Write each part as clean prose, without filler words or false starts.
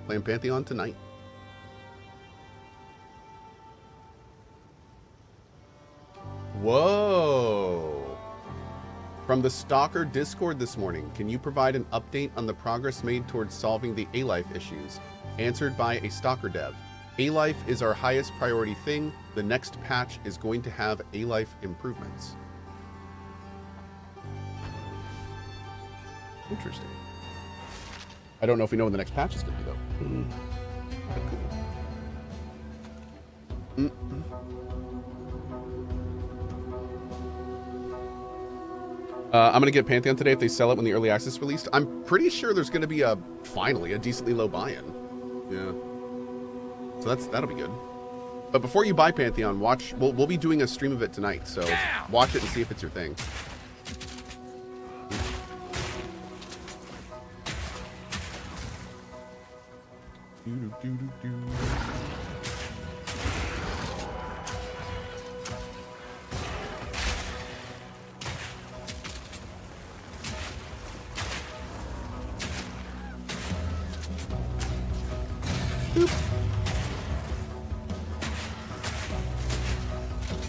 Playing Pantheon tonight. Whoa. From the Stalker Discord this morning, can you provide an update on the progress made towards solving the A-Life issues? Answered by a Stalker dev. A-Life is our highest priority thing. The next patch is going to have A-Life improvements. Interesting. I don't know if we know when the next patch is going to be, though. I'm going to get Pantheon today if they sell it when the early access is released. I'm pretty sure there's going to be finally a decently low buy-in. Yeah. So that'll be good. But before you buy Pantheon, we'll be doing a stream of it tonight, so watch it and see if it's your thing.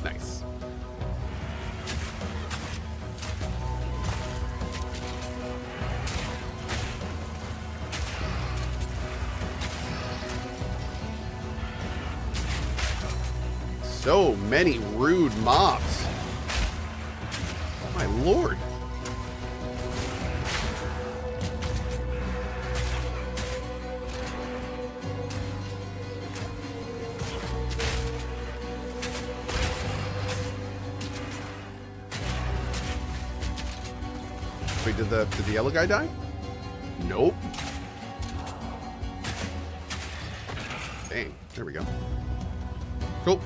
Nice. So many rude mobs. My lord. Wait, did the yellow guy die? Nope. Dang, there we go. Cool.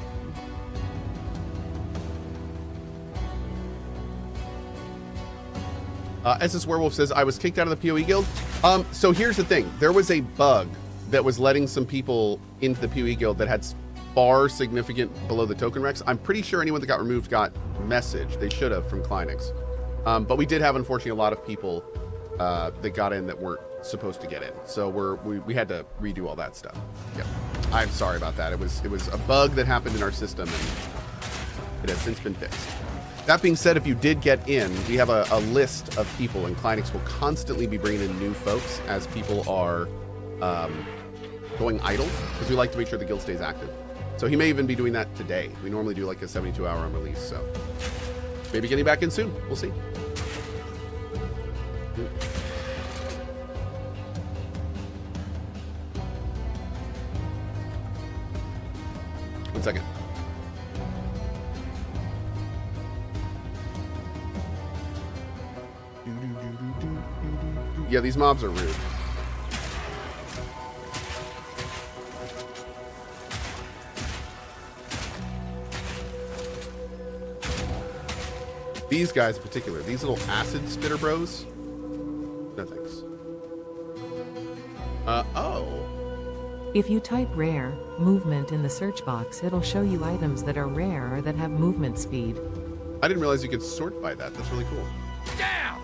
SS Werewolf says, I was kicked out of the PoE guild. So here's the thing. There was a bug that was letting some people into the PoE guild that had far significant below the token recs. I'm pretty sure anyone that got removed got message. They should have from Kleinix. But we did have, unfortunately, a lot of people that got in that weren't supposed to get in. So we had to redo all that stuff. Yep. I'm sorry about that. It was a bug that happened in our system, and it has since been fixed. That being said, if you did get in, we have a list of people, and Kleinix will constantly be bringing in new folks as people are going idle, because we like to make sure the guild stays active. So he may even be doing that today. We normally do like a 72-hour on release, so maybe getting back in soon. We'll see. One second. Yeah, these mobs are rude. These guys in particular, these little acid spitter bros. No thanks. Oh. If you type rare movement in the search box, it'll show you items that are rare or that have movement speed. I didn't realize you could sort by that. That's really cool. Down!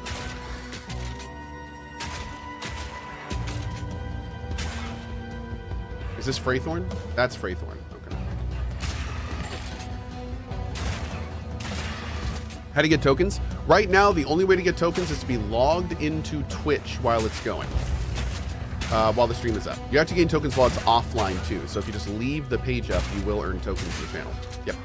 Is this Freythorn? That's Freythorn. Okay. How to get tokens? Right now, the only way to get tokens is to be logged into Twitch while it's going. While the stream is up. You have to gain tokens while it's offline too. So if you just leave the page up, you will earn tokens to the channel. Yep.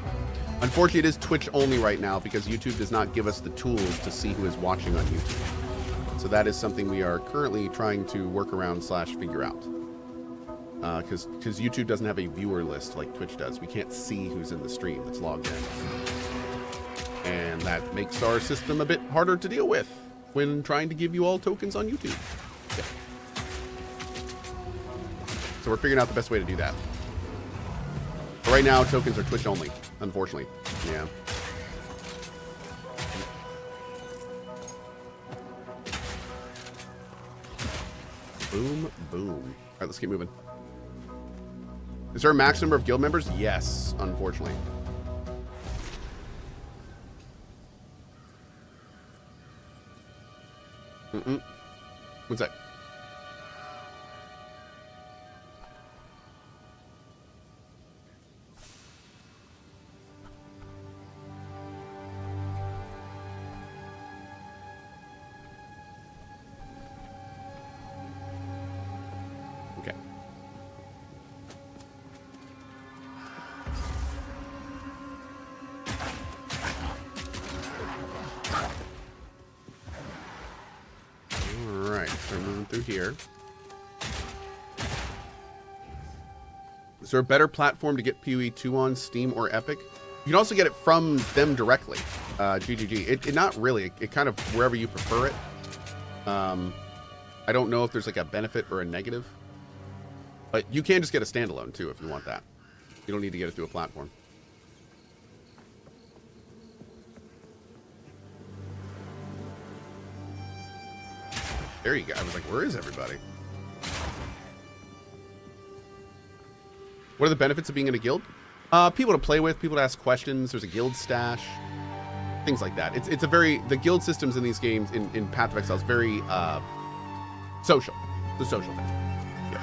Unfortunately, it is Twitch only right now because YouTube does not give us the tools to see who is watching on YouTube. So that is something we are currently trying to work around / figure out. Because YouTube doesn't have a viewer list like Twitch does. We can't see who's in the stream that's logged in. And that makes our system a bit harder to deal with when trying to give you all tokens on YouTube. Yeah. So we're figuring out the best way to do that. But right now, tokens are Twitch only, unfortunately. Yeah. Boom, boom. All right, let's keep moving. Is there a max number of guild members? Yes, unfortunately. One sec. here. Is there a better platform to get PoE 2 on, Steam or Epic? You can also get it from them directly. GGG. It not really. It kind of wherever you prefer it. I don't know if there's like a benefit or a negative. But you can just get a standalone too if you want that. You don't need to get it through a platform. There you go. I was like, where is everybody? What are the benefits of being in a guild? People to play with, people to ask questions. There's a guild stash, things like that. It's a very, the guild systems in these games in Path of Exile is very social. It's a social thing. Yeah.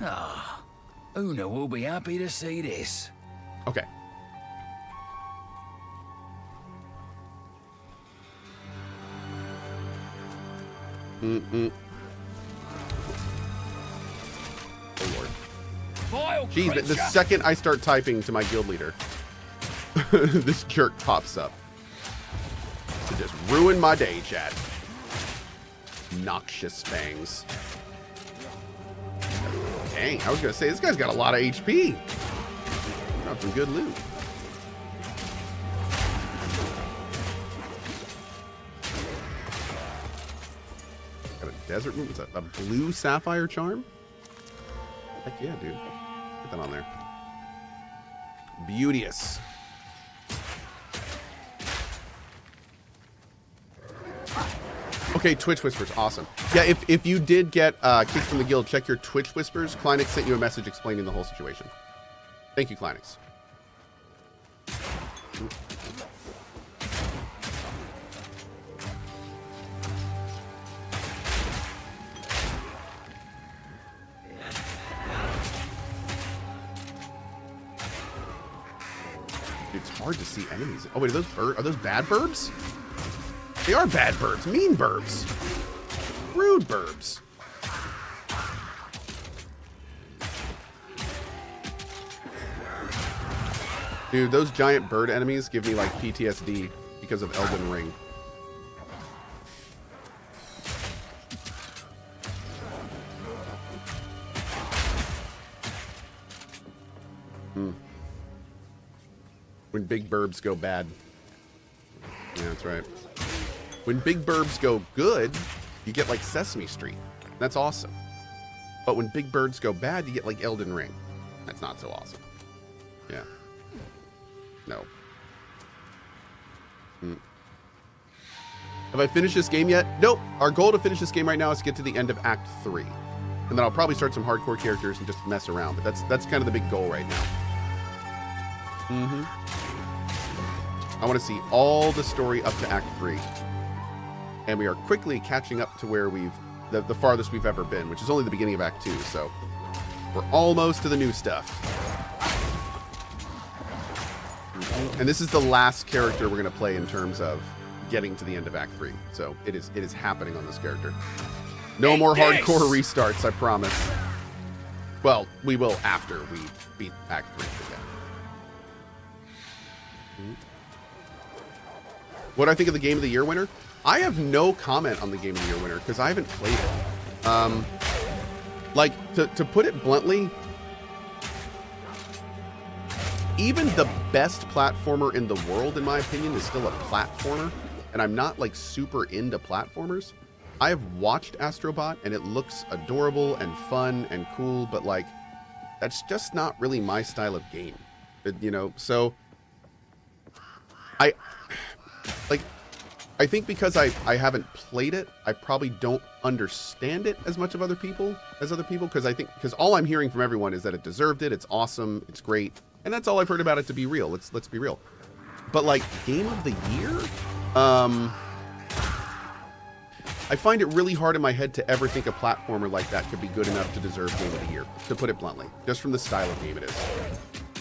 Ah, Una will be happy to see this. Okay. Oh Lord. Jeez, but the second I start typing to my guild leader, this jerk pops up to just ruin my day, chat. Noxious fangs. Dang, I was gonna say this guy's got a lot of HP. Got some good loot. Desert moon? What's that? A blue sapphire charm? Heck yeah, dude. Get that on there. Beauteous. Okay, Twitch Whispers. Awesome. Yeah, if you did get kicked from the guild, check your Twitch Whispers. Kleinix sent you a message explaining the whole situation. Thank you, Kleinix. It's hard to see enemies. Oh wait, are those bad burbs? They are bad burbs. Mean burbs. Rude burbs. Dude, those giant bird enemies give me like PTSD because of Elden Ring. When big burbs go bad. Yeah, that's right. When big burbs go good, you get like Sesame Street. That's awesome. But when big birds go bad, you get like Elden Ring. That's not so awesome. Yeah. No. Have I finished this game yet? Nope. Our goal to finish this game right now is to get to the end of Act 3. And then I'll probably start some hardcore characters and just mess around. But that's kind of the big goal right now. I want to see all the story up to Act 3. And we are quickly catching up to where the farthest we've ever been, which is only the beginning of Act 2, so we're almost to the new stuff. And this is the last character we're going to play in terms of getting to the end of Act 3. So it is happening on this character. No more hardcore restarts, I promise. Well, we will after we beat Act 3. What do I think of the Game of the Year winner? I have no comment on the Game of the Year winner because I haven't played it. Like, to put it bluntly, even the best platformer in the world, in my opinion, is still a platformer. And I'm not, like, super into platformers. I have watched Astrobot, and it looks adorable and fun and cool, but, like, that's just not really my style of game. You know, so I think because I haven't played it, I probably don't understand it as much as other people, because all I'm hearing from everyone is that it deserved it, it's awesome, it's great, and that's all I've heard about it, to be real. Let's be real. But like Game of the Year, I find it really hard in my head to ever think a platformer like that could be good enough to deserve Game of the Year, to put it bluntly, just from the style of game it is.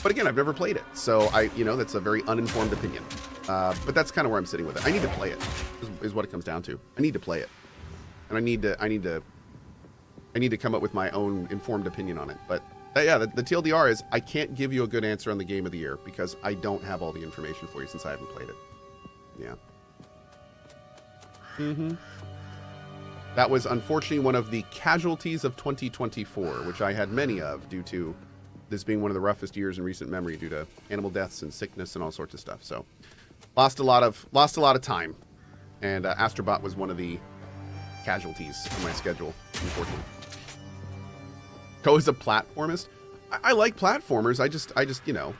But again, I've never played it, so that's a very uninformed opinion. But that's kind of where I'm sitting with it. I need to play it, is what it comes down to. I need to play it, and I need to come up with my own informed opinion on it. But Yeah, the TLDR is I can't give you a good answer on the game of the year because I don't have all the information for you since I haven't played it. Yeah. That was unfortunately one of the casualties of 2024, which I had many of due to this being one of the roughest years in recent memory due to animal deaths and sickness and all sorts of stuff. So lost a lot of time, and Astrobot was one of the casualties in my schedule, unfortunately. Cohh is a platformist. I like platformers. I just you know,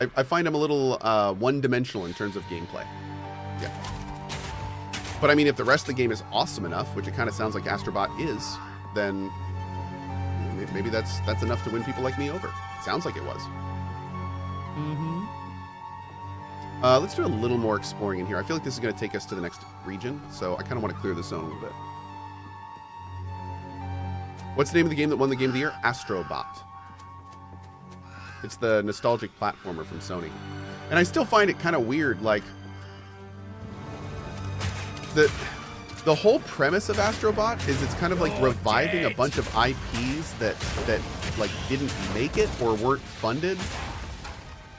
I find them a little one-dimensional in terms of gameplay. Yeah. But I mean, if the rest of the game is awesome enough, which it kind of sounds like Astrobot is, then maybe that's enough to win people like me over. Sounds like it was. Let's do a little more exploring in here. I feel like this is going to take us to the next region, so I kind of want to clear the zone a little bit. What's the name of the game that won the Game of the Year? Astrobot. It's the nostalgic platformer from Sony. And I still find it kind of weird, like, the whole premise of Astrobot is it's kind of like reviving a bunch of IPs that like didn't make it or weren't funded,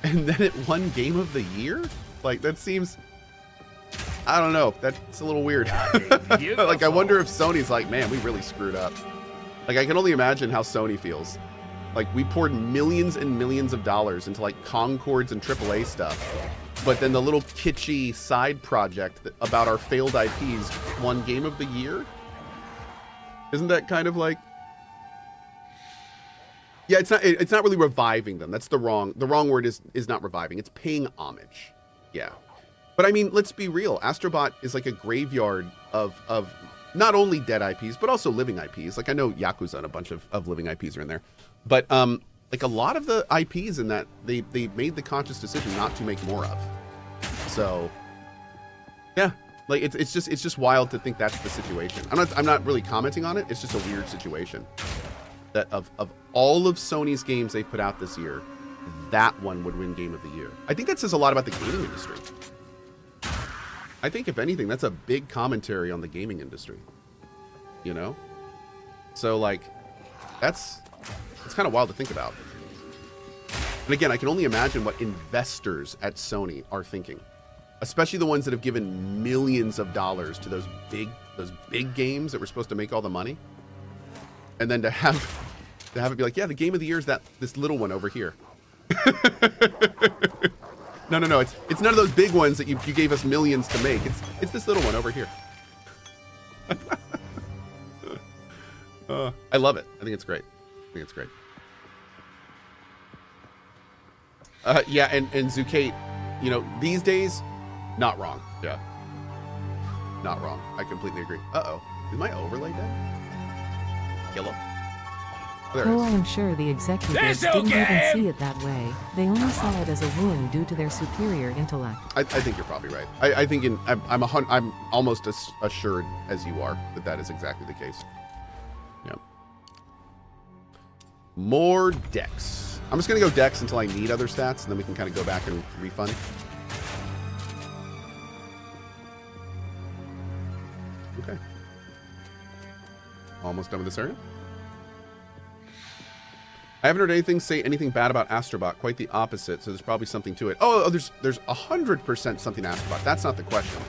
and then it won Game of the Year. Like that seems, I don't know, that's a little weird. Like I wonder if Sony's like, man, we really screwed up. Like I can only imagine how Sony feels. Like we poured millions and millions of dollars into like Concords and AAA stuff. But then the little kitschy side project about our failed IPs won Game of the Year? Isn't that kind of like... Yeah, it's not really reviving them. That's the wrong word is not reviving. It's paying homage. Yeah. But I mean, let's be real. Astrobot is like a graveyard of not only dead IPs, but also living IPs. Like I know Yakuza and a bunch of living IPs are in there. But like a lot of the IPs in that they made the conscious decision not to make more of. So yeah, like it's just wild to think that's the situation. I'm not really commenting on it. It's just a weird situation that of all of Sony's games they've put out this year, that one would win Game of the Year. I think that says a lot about the gaming industry. I think if anything, that's a big commentary on the gaming industry. You know? So like it's kind of wild to think about. And again, I can only imagine what investors at Sony are thinking, especially the ones that have given millions of dollars to those big games that were supposed to make all the money. And then to have it be like, yeah, the Game of the Year is this little one over here. No, it's none of those big ones that you gave us millions to make. It's this little one over here. I love it. I think it's great. Yeah, and Zucate, you know, these days, not wrong. Yeah. Not wrong. I completely agree. Uh-oh. Is my overlay dead? Kill him. Oh, there it Cohh, is. I am sure the executives didn't even see it that way. They only saw it as a wound due to their superior intellect. I think you're probably right. I think I'm almost as assured as you are that is exactly the case. Yeah. More decks. I'm just going to go decks until I need other stats, and then we can kind of go back and refund. Okay. Almost done with this area. I haven't heard anything say anything bad about Astrobot. Quite the opposite, so there's probably something to it. Oh, there's 100% something to Astrobot. That's not the question.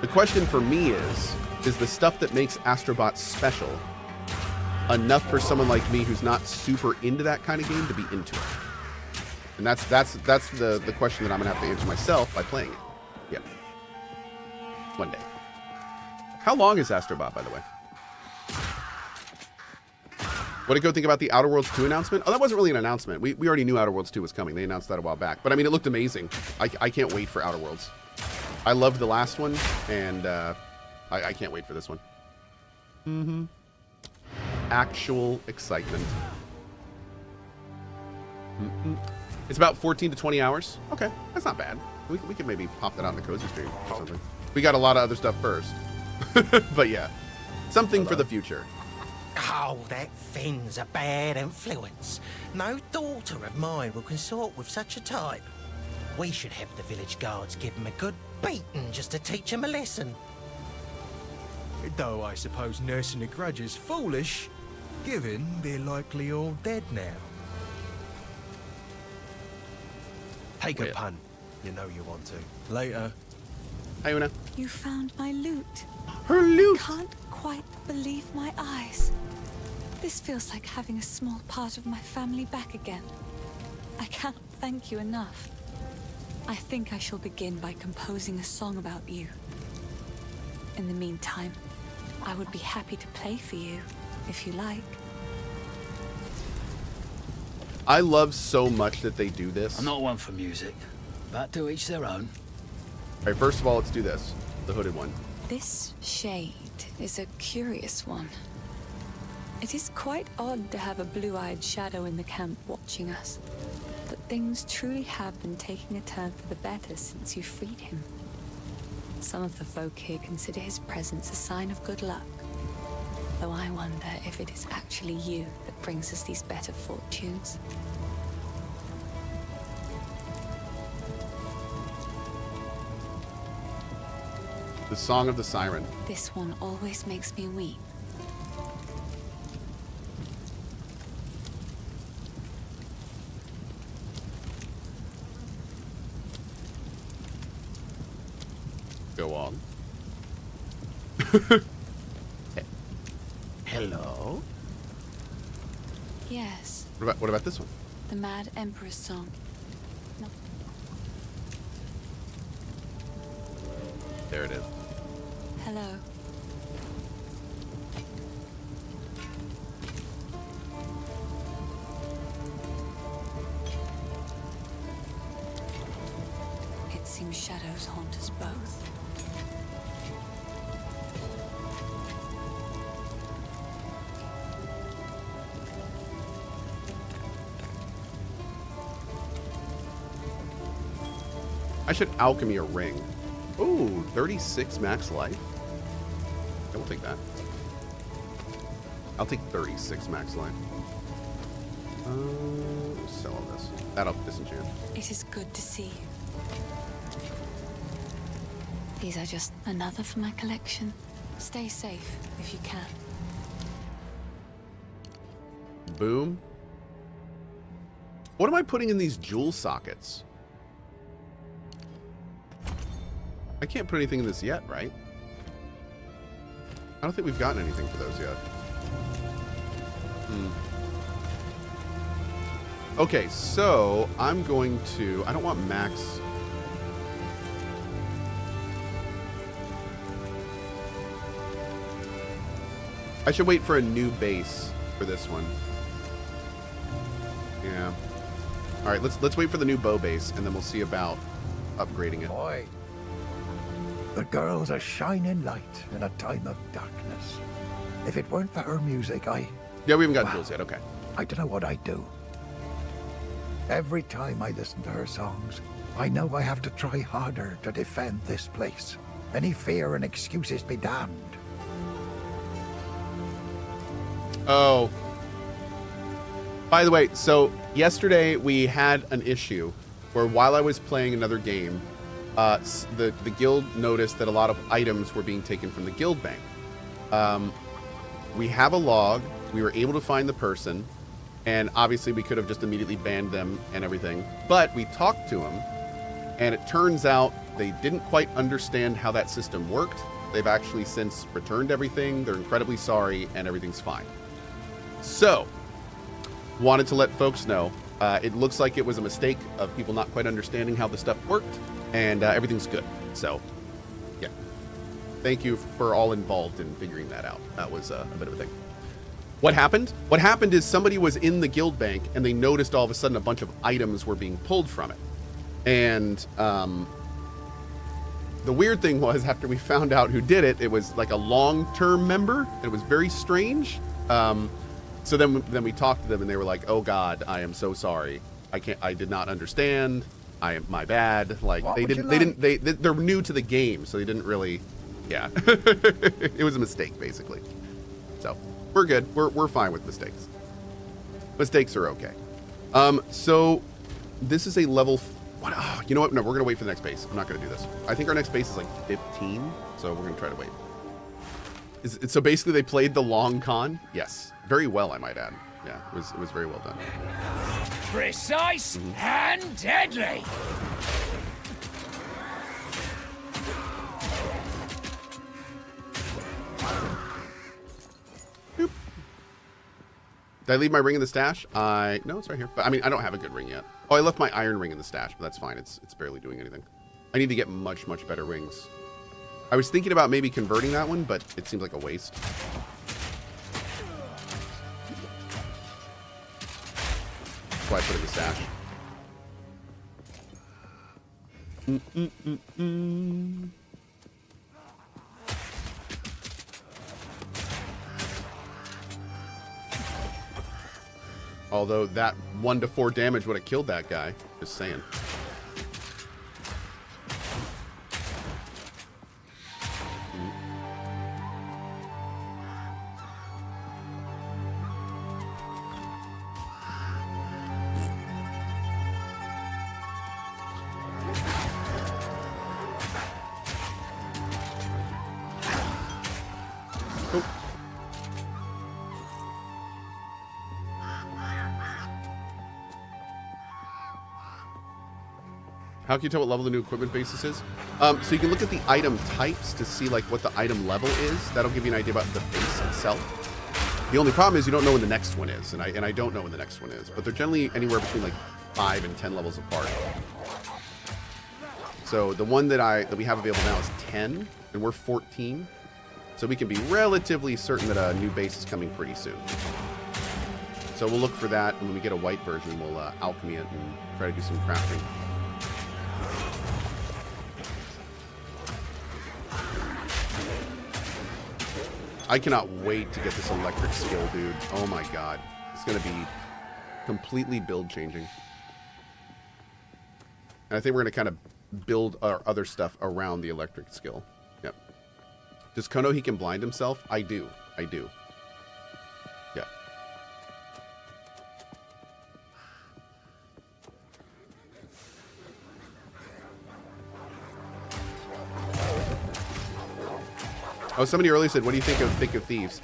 The question for me is the stuff that makes Astrobot special enough for someone like me who's not super into that kind of game to be into it? And that's the question that I'm gonna have to answer myself by playing it. Yeah. One day. How long is Astrobot, by the way? What did Go think about the Outer Worlds 2 announcement? Oh, that wasn't really an announcement. We already knew Outer Worlds 2 was coming. They announced that a while back. But I mean, it looked amazing. I can't wait for Outer Worlds. I loved the last one, and I can't wait for this one. Mm-hmm. Actual excitement. It's about 14 to 20 hours. Okay, that's not bad. We could maybe pop that on the Cozy stream or something. We got a lot of other stuff first. But yeah, something for the future. Oh, that Finn's a bad influence. No daughter of mine will consort with such a type. We should have the village guards give him a good beating just to teach him a lesson. Though I suppose nursing a grudge is foolish. Given they're likely all dead now. Take a Wait. punt. You know you want to. Later. Hi, Una. You found my loot. Her loot. Can't quite believe my eyes. This feels like having a small part of my family back again. I can't thank you enough. I think I shall begin by composing a song about you. In the meantime, I would be happy to play for you, if you like. I love so much that they do this. I'm not one for music, but to each their own. All right, first of all, let's do this. The hooded one. This shade is a curious one. It is quite odd to have a blue-eyed shadow in the camp watching us. But things truly have been taking a turn for the better since you freed him. Some of the folk here consider his presence a sign of good luck. Though I wonder if it is actually you that brings us these better fortunes. The Song of the Siren. This one always makes me weep. Go on. Hello? Yes, What about this one? the Mad Emperor's song. No. There it is. Hello. It seems shadows haunt us both. I should alchemy a ring. Ooh, 36 max life. I will take that. I'll take 36 max life. Sell all this. That'll disenchant. It is good to see you. These are just another for my collection. Stay safe if you can. Boom. What am I putting in these jewel sockets? I can't put anything in this yet, right? I don't think we've gotten anything for those yet. Okay, so I'm going to... I don't want max... I should wait for a new base for this one. Yeah. All right, let's wait for the new bow base, and then we'll see about upgrading it. Boy, the girl's a shining light in a time of darkness. If it weren't for her music, Yeah, we haven't got tools yet. Okay. I don't know what I'd do. Every time I listen to her songs, I know I have to try harder to defend this place. Any fear and excuses be damned. Oh. By the way, so yesterday we had an issue where while I was playing another game, the guild noticed that a lot of items were being taken from the guild bank. We have a log. We were able to find the person, and obviously we could have just immediately banned them and everything. But we talked to them, and it turns out they didn't quite understand how that system worked. They've actually since returned everything. They're incredibly sorry, and everything's fine. So, wanted to let folks know, it looks like it was a mistake of people not quite understanding how the stuff worked, and everything's good. So, yeah. Thank you for all involved in figuring that out. That was a bit of a thing. What happened? What happened is somebody was in the guild bank, and they noticed all of a sudden a bunch of items were being pulled from it. And the weird thing was, after we found out who did it, it was like a long-term member, and it was very strange. So then we talked to them, and they were like, "Oh God, I am so sorry. I did not understand. My bad." Like they're new to the game, so they didn't really, yeah. It was a mistake, basically. So we're good. We're fine with mistakes. Mistakes are okay. So this is a level. What? Oh, you know what? No, we're gonna wait for the next base. I'm not gonna do this. I think our next base is like 15, so we're gonna try to wait. So basically they played the long con? Yes. Very well, I might add. Yeah, it was very well done. Precise and deadly. Boop. Did I leave my ring in the stash? No, it's right here. But I mean, I don't have a good ring yet. Oh, I left my iron ring in the stash, but that's fine. It's barely doing anything. I need to get much, much better rings. I was thinking about maybe converting that one, but it seems like a waste. That's why I put it in the stash. Although that 1 to 4 damage would have killed that guy. Just saying. How can you tell what level the new equipment basis is? So you can look at the item types to see like what the item level is. That'll give you an idea about the base itself. The only problem is you don't know when the next one is, and I don't know when the next one is, but they're generally anywhere between like 5 and 10 levels apart. So the one that we have available now is 10, and we're 14. So we can be relatively certain that a new base is coming pretty soon. So we'll look for that, and when we get a white version, we'll alchemy it and try to do some crafting. I cannot wait to get this electric skill, dude. Oh my god. It's going to be completely build changing. And I think we're going to kind of build our other stuff around the electric skill. Yep. Does Cohh know he can blind himself? I do. I do. Yeah. Oh, somebody earlier said, what do you think of Thick of Thieves?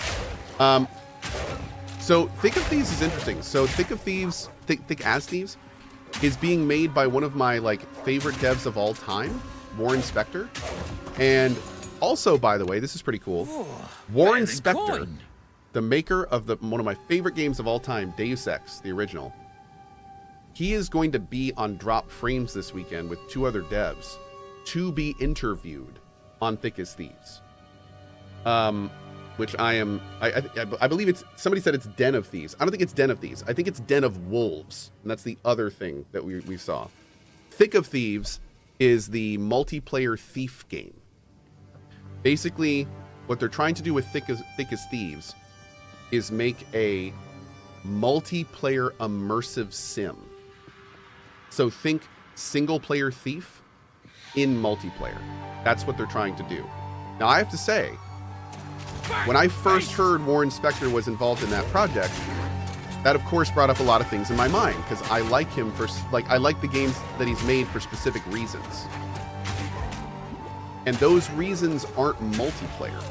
So Thick of Thieves is interesting. So Thick of Thieves, Thick as Thieves, is being made by one of my like favorite devs of all time, Warren Spector. And also, by the way, this is pretty cool. Warren Spector, the maker of one of my favorite games of all time, Deus Ex, the original. He is going to be on Drop Frames this weekend with 2 other devs to be interviewed on Thick as Thieves. Which I believe it's, somebody said it's Den of Thieves. I don't think it's Den of Thieves. I think it's Den of Wolves. And that's the other thing that we saw. Thick of Thieves is the multiplayer thief game. Basically, what they're trying to do with Thick as Thieves is make a multiplayer immersive sim. So think single player thief in multiplayer. That's what they're trying to do. Now I have to say, when I first heard Warren Spector was involved in that project, that of course brought up a lot of things in my mind, because I like him for, I like the games that he's made for specific reasons. And those reasons aren't multiplayer.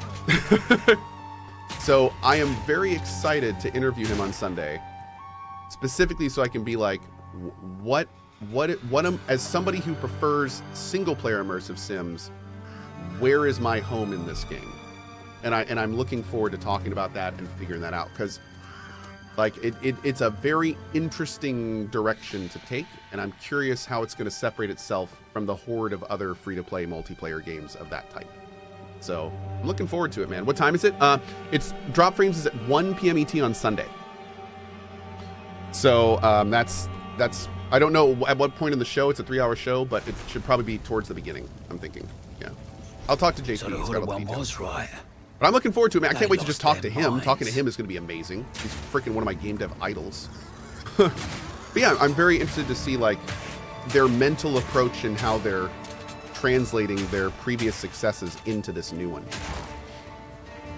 So I am very excited to interview him on Sunday, specifically so I can be like, what as somebody who prefers single player immersive sims, where is my home in this game? And I'm looking forward to talking about that and figuring that out, because like it's a very interesting direction to take, and I'm curious how it's going to separate itself from the horde of other free-to-play multiplayer games of that type. So I'm looking forward to it, man. What time is it? It's Drop Frames is at 1 p.m. ET on Sunday. So that's I don't know at what point in the show. It's a 3-hour show, but it should probably be towards the beginning, I'm thinking. Yeah. I'll talk to JP. So the hooded one was right. But I'm looking forward to it, man. I can't wait to just talk to him. Talking to him is going to be amazing. He's freaking one of my game dev idols. But yeah, I'm very interested to see like their mental approach and how they're translating their previous successes into this new one.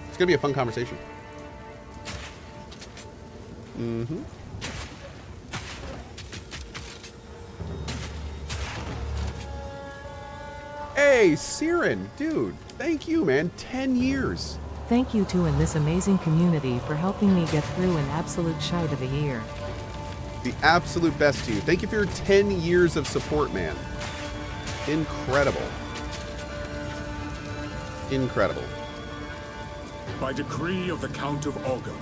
It's going to be a fun conversation. Mm-hmm. Hey, Siren, dude, thank you, man. 10 years. Thank you to and this amazing community for helping me get through an absolute shite of a year. The absolute best to you. Thank you for your 10 years of support, man. Incredible. Incredible. By decree of the Count of Ogum,